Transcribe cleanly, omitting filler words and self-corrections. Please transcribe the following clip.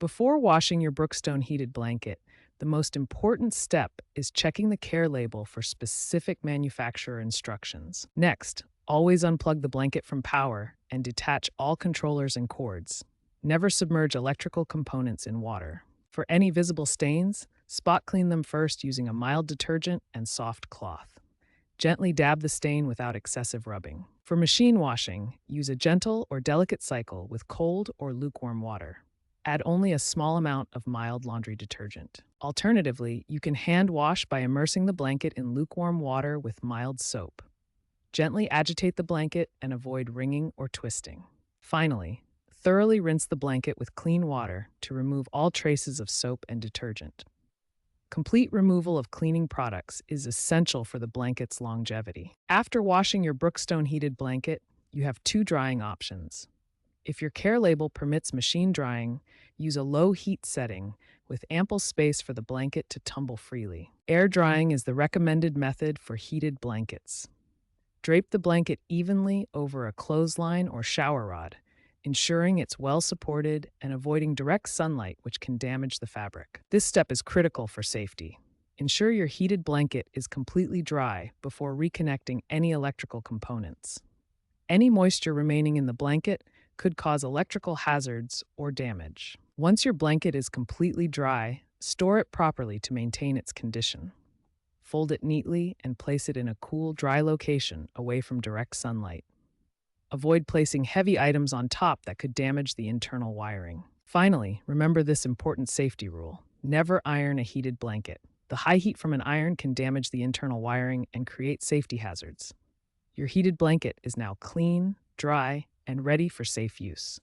Before washing your Brookstone heated blanket, the most important step is checking the care label for specific manufacturer instructions. Next, always unplug the blanket from power and detach all controllers and cords. Never submerge electrical components in water. For any visible stains, spot clean them first using a mild detergent and soft cloth. Gently dab the stain without excessive rubbing. For machine washing, use a gentle or delicate cycle with cold or lukewarm water. Add only a small amount of mild laundry detergent. Alternatively, you can hand wash by immersing the blanket in lukewarm water with mild soap. Gently agitate the blanket and avoid wringing or twisting. Finally, thoroughly rinse the blanket with clean water to remove all traces of soap and detergent. Complete removal of cleaning products is essential for the blanket's longevity. After washing your Brookstone heated blanket, you have two drying options. If your care label permits machine drying, use a low heat setting with ample space for the blanket to tumble freely. Air drying is the recommended method for heated blankets. Drape the blanket evenly over a clothesline or shower rod, ensuring it's well supported and avoiding direct sunlight, which can damage the fabric. This step is critical for safety. Ensure your heated blanket is completely dry before reconnecting any electrical components. Any moisture remaining in the blanket could cause electrical hazards or damage. Once your blanket is completely dry, store it properly to maintain its condition. Fold it neatly and place it in a cool, dry location away from direct sunlight. Avoid placing heavy items on top that could damage the internal wiring. Finally, remember this important safety rule: never iron a heated blanket. The high heat from an iron can damage the internal wiring and create safety hazards. Your heated blanket is now clean, dry, and ready for safe use.